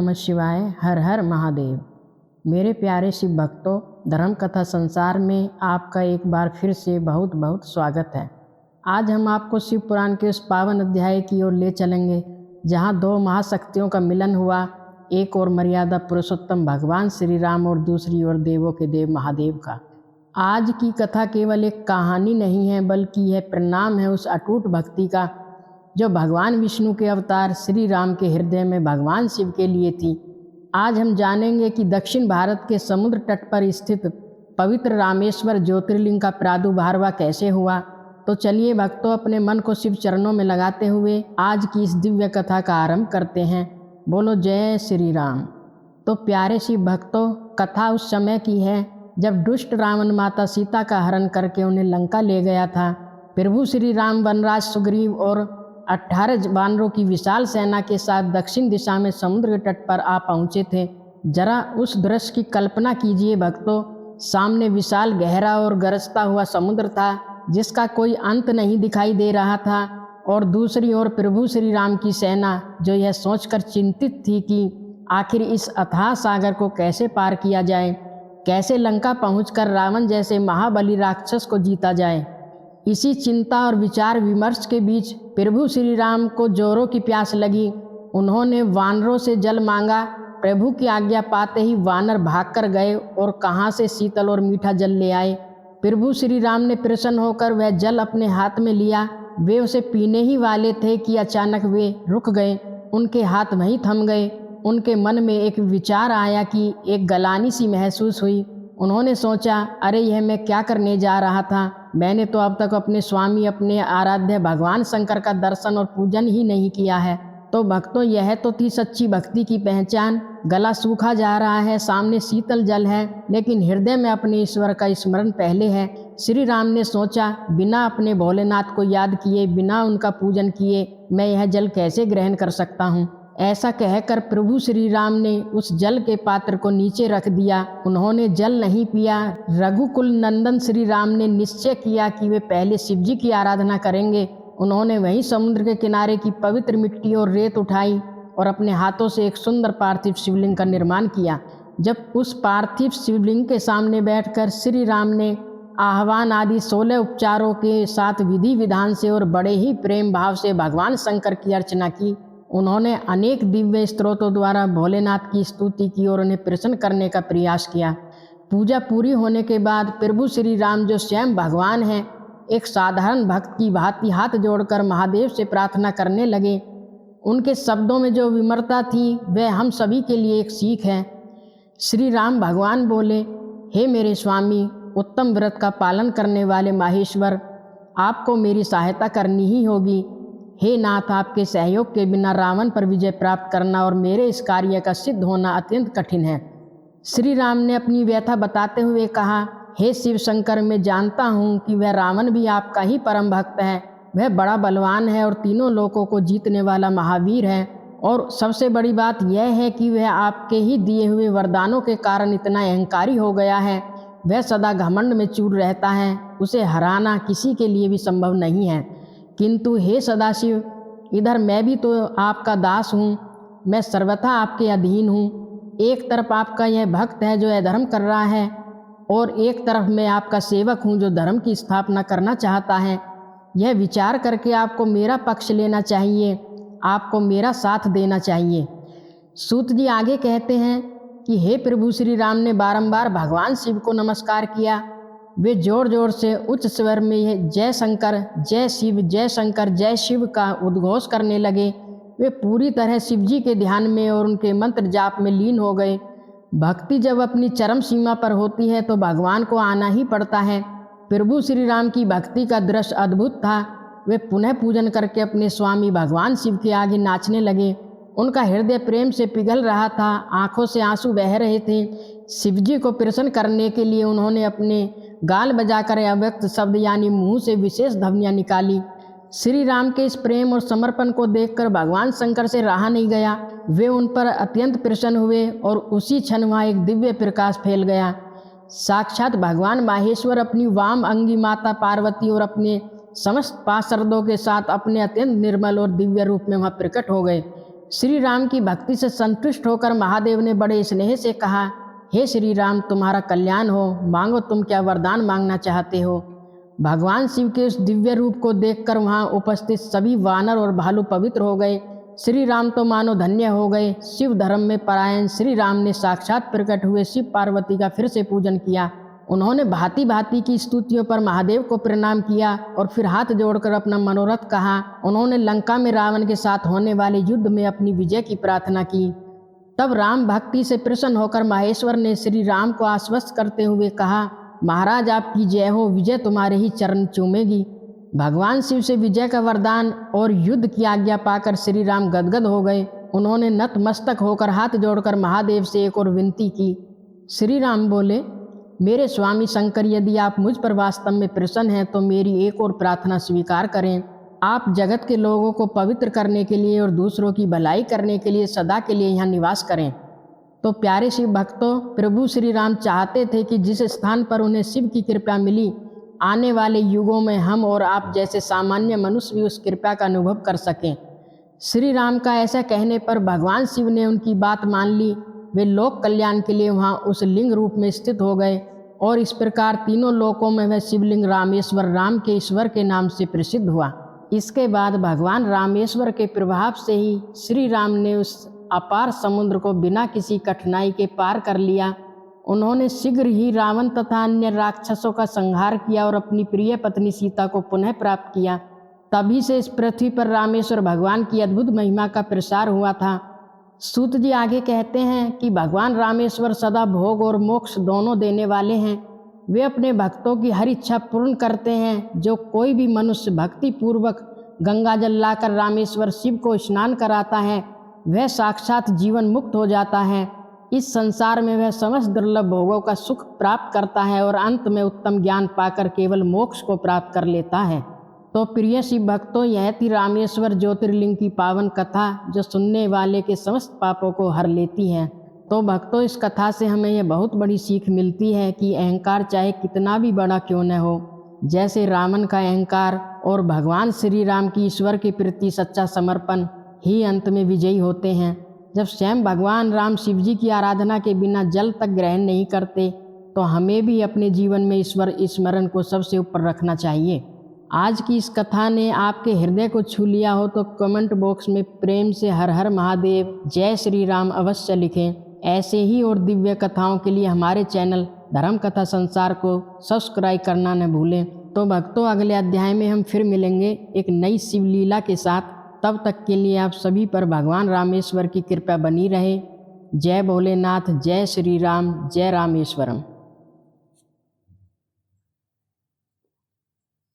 नमः शिवाय। हर हर महादेव। मेरे प्यारे शिव भक्तों, धर्म कथा संसार में आपका एक बार फिर से बहुत बहुत स्वागत है। आज हम आपको शिव पुराण के उस पावन अध्याय की ओर ले चलेंगे जहां दो महाशक्तियों का मिलन हुआ। एक और मर्यादा पुरुषोत्तम भगवान श्री राम और दूसरी ओर देवों के देव महादेव का। आज की कथा केवल एक कहानी नहीं है, बल्कि यह प्रणाम है उस अटूट भक्ति का जो भगवान विष्णु के अवतार श्री राम के हृदय में भगवान शिव के लिए थी। आज हम जानेंगे कि दक्षिण भारत के समुद्र तट पर स्थित पवित्र रामेश्वर ज्योतिर्लिंग का प्रादुर्भाव कैसे हुआ। तो चलिए भक्तों, अपने मन को शिव चरणों में लगाते हुए आज की इस दिव्य कथा का आरंभ करते हैं। बोलो जय श्री राम। तो प्यारे शिव भक्तों, कथा उस समय की है जब दुष्ट रावण माता सीता का हरण करके उन्हें लंका ले गया था। प्रभु श्री राम वनराज सुग्रीव और 18 वानरों की विशाल सेना के साथ दक्षिण दिशा में समुद्र के तट पर आ पहुँचे थे। जरा उस दृश्य की कल्पना कीजिए भक्तों। सामने विशाल गहरा और गरजता हुआ समुद्र था जिसका कोई अंत नहीं दिखाई दे रहा था, और दूसरी ओर प्रभु श्री राम की सेना जो यह सोचकर चिंतित थी कि आखिर इस अथाह सागर को कैसे पार किया जाए, कैसे लंका पहुंचकर रावण जैसे महाबली राक्षस को जीता जाए। इसी चिंता और विचार विमर्श के बीच प्रभु श्री राम को जोरों की प्यास लगी। उन्होंने वानरों से जल मांगा। प्रभु की आज्ञा पाते ही वानर भागकर गए और कहाँ से शीतल और मीठा जल ले आए। प्रभु श्री राम ने प्रसन्न होकर वह जल अपने हाथ में लिया। वे उसे पीने ही वाले थे कि अचानक वे रुक गए। उनके हाथ वहीं थम गए। उनके मन में एक विचार आया कि एक गलानी सी महसूस हुई। उन्होंने सोचा, अरे यह मैं क्या करने जा रहा था। मैंने तो अब तक अपने स्वामी, अपने आराध्य भगवान शंकर का दर्शन और पूजन ही नहीं किया है। तो भक्तों, यह तो थी सच्ची भक्ति की पहचान। गला सूखा जा रहा है, सामने शीतल जल है, लेकिन हृदय में अपने ईश्वर का स्मरण पहले है। श्री राम ने सोचा, बिना अपने भोलेनाथ को याद किए, बिना उनका पूजन किए मैं यह जल कैसे ग्रहण कर सकता हूँ। ऐसा कहकर प्रभु श्री राम ने उस जल के पात्र को नीचे रख दिया। उन्होंने जल नहीं पिया। रघुकुल नंदन श्री राम ने निश्चय किया कि वे पहले शिव जी की आराधना करेंगे। उन्होंने वहीं समुद्र के किनारे की पवित्र मिट्टी और रेत उठाई और अपने हाथों से एक सुंदर पार्थिव शिवलिंग का निर्माण किया। जब उस पार्थिव शिवलिंग के सामने बैठकर श्री राम ने आह्वान आदि 16 उपचारों के साथ विधि विधान से और बड़े ही प्रेम भाव से भगवान शंकर की अर्चना की। उन्होंने अनेक दिव्य स्तोत्रों द्वारा भोलेनाथ की स्तुति की और उन्हें प्रसन्न करने का प्रयास किया। पूजा पूरी होने के बाद प्रभु श्री राम, जो स्वयं भगवान हैं, एक साधारण भक्त की भांति हाथ जोड़कर महादेव से प्रार्थना करने लगे। उनके शब्दों में जो विमरता थी वह हम सभी के लिए एक सीख है। श्री राम भगवान बोले, हे मेरे स्वामी, उत्तम व्रत का पालन करने वाले माहेश्वर, आपको मेरी सहायता करनी ही होगी। हे नाथ, आपके सहयोग के बिना रावण पर विजय प्राप्त करना और मेरे इस कार्य का सिद्ध होना अत्यंत कठिन है। श्री राम ने अपनी व्यथा बताते हुए कहा, हे शिव शंकर, मैं जानता हूँ कि वह रावण भी आपका ही परम भक्त है। वह बड़ा बलवान है और तीनों लोकों को जीतने वाला महावीर है, और सबसे बड़ी बात यह है कि वह आपके ही दिए हुए वरदानों के कारण इतना अहंकारी हो गया है। वह सदा घमंड में चूर रहता है। उसे हराना किसी के लिए भी संभव नहीं है। किंतु हे सदाशिव, इधर मैं भी तो आपका दास हूँ। मैं सर्वथा आपके अधीन हूँ। एक तरफ आपका यह भक्त है जो अधर्म कर रहा है, और एक तरफ मैं आपका सेवक हूँ जो धर्म की स्थापना करना चाहता है। यह विचार करके आपको मेरा पक्ष लेना चाहिए, आपको मेरा साथ देना चाहिए। सूत जी आगे कहते हैं कि हे प्रभु श्री राम ने बारंबार भगवान शिव को नमस्कार किया। वे जोर जोर से उच्च स्वर में यह जय शंकर, जय शिव, जय शंकर, जय शिव का उद्घोष करने लगे। वे पूरी तरह शिव जी के ध्यान में और उनके मंत्र जाप में लीन हो गए। भक्ति जब अपनी चरम सीमा पर होती है तो भगवान को आना ही पड़ता है। प्रभु श्री राम की भक्ति का दृश्य अद्भुत था। वे पुनः पूजन करके अपने स्वामी भगवान शिव के आगे नाचने लगे। उनका हृदय प्रेम से पिघल रहा था, आंखों से आंसू बह रहे थे। शिवजी को प्रसन्न करने के लिए उन्होंने अपने गाल बजाकर अव्यक्त शब्द यानी मुंह से विशेष ध्वनियाँ निकाली। श्री राम के इस प्रेम और समर्पण को देखकर भगवान शंकर से रहा नहीं गया। वे उन पर अत्यंत प्रसन्न हुए और उसी क्षण वहाँ एक दिव्य प्रकाश फैल गया। साक्षात भगवान माहेश्वर अपनी वाम अंगी माता पार्वती और अपने समस्त पार्षदों के साथ अपने अत्यंत निर्मल और दिव्य रूप में वहाँ प्रकट हो गए। श्री राम की भक्ति से संतुष्ट होकर महादेव ने बड़े स्नेह से कहा, हे श्री राम, तुम्हारा कल्याण हो, मांगो तुम क्या वरदान मांगना चाहते हो। भगवान शिव के उस दिव्य रूप को देखकर वहां उपस्थित सभी वानर और भालू पवित्र हो गए। श्री राम तो मानो धन्य हो गए। शिव धर्म में परायण श्री राम ने साक्षात प्रकट हुए शिव पार्वती का फिर से पूजन किया। उन्होंने भांति भांति की स्तुतियों पर महादेव को प्रणाम किया और फिर हाथ जोड़कर अपना मनोरथ कहा। उन्होंने लंका में रावण के साथ होने वाले युद्ध में अपनी विजय की प्रार्थना की। तब राम भक्ति से प्रसन्न होकर महेश्वर ने श्री राम को आश्वस्त करते हुए कहा, महाराज आपकी जय हो, विजय तुम्हारे ही चरण चूमेगी। भगवान शिव से विजय का वरदान और युद्ध की आज्ञा पाकर श्री राम गदगद हो गए। उन्होंने नतमस्तक होकर हाथ जोड़कर महादेव से एक और विनती की। श्री राम बोले, मेरे स्वामी शंकर, यदि आप मुझ पर वास्तव में प्रसन्न हैं तो मेरी एक और प्रार्थना स्वीकार करें। आप जगत के लोगों को पवित्र करने के लिए और दूसरों की भलाई करने के लिए सदा के लिए यहाँ निवास करें। तो प्यारे शिव भक्तों, प्रभु श्री राम चाहते थे कि जिस स्थान पर उन्हें शिव की कृपा मिली, आने वाले युगों में हम और आप जैसे सामान्य मनुष्य भी उस कृपा का अनुभव कर सकें। श्री राम का ऐसा कहने पर भगवान शिव ने उनकी बात मान ली। वे लोक कल्याण के लिए वहाँ उस लिंग रूप में स्थित हो गए और इस प्रकार तीनों लोकों में वह शिवलिंग रामेश्वर, राम के ईश्वर के नाम से प्रसिद्ध हुआ। इसके बाद भगवान रामेश्वर के प्रभाव से ही श्री राम ने उस अपार समुद्र को बिना किसी कठिनाई के पार कर लिया। उन्होंने शीघ्र ही रावण तथा अन्य राक्षसों का संहार किया और अपनी प्रिय पत्नी सीता को पुनः प्राप्त किया। तभी से इस पृथ्वी पर रामेश्वर भगवान की अद्भुत महिमा का प्रसार हुआ था। सूत जी आगे कहते हैं कि भगवान रामेश्वर सदा भोग और मोक्ष दोनों देने वाले हैं। वे अपने भक्तों की हर इच्छा पूर्ण करते हैं। जो कोई भी मनुष्य भक्ति पूर्वक गंगा जल लाकर रामेश्वर शिव को स्नान कराता है, वह साक्षात जीवन मुक्त हो जाता है। इस संसार में वह समस्त दुर्लभ भोगों का सुख प्राप्त करता है और अंत में उत्तम ज्ञान पाकर केवल मोक्ष को प्राप्त कर लेता है। तो प्रिय शिव भक्तों, यह थी रामेश्वर ज्योतिर्लिंग की पावन कथा, जो सुनने वाले के समस्त पापों को हर लेती है। तो भक्तों, इस कथा से हमें यह बहुत बड़ी सीख मिलती है कि अहंकार चाहे कितना भी बड़ा क्यों न हो, जैसे रावण का अहंकार और भगवान श्री राम की ईश्वर के प्रति सच्चा समर्पण ही अंत में विजयी होते हैं। जब स्वयं भगवान राम शिव जी की आराधना के बिना जल तक ग्रहण नहीं करते, तो हमें भी अपने जीवन में ईश्वर स्मरण को सबसे ऊपर रखना चाहिए। आज की इस कथा ने आपके हृदय को छू लिया हो तो कमेंट बॉक्स में प्रेम से हर हर महादेव, जय श्री राम अवश्य लिखें। ऐसे ही और दिव्य कथाओं के लिए हमारे चैनल धर्म कथा संसार को सब्सक्राइब करना न भूलें। तो भक्तों, अगले अध्याय में हम फिर मिलेंगे एक नई शिवलीला के साथ। तब तक के लिए आप सभी पर भगवान रामेश्वर की कृपा बनी रहे। जय भोलेनाथ, जय श्री राम, जय रामेश्वरम।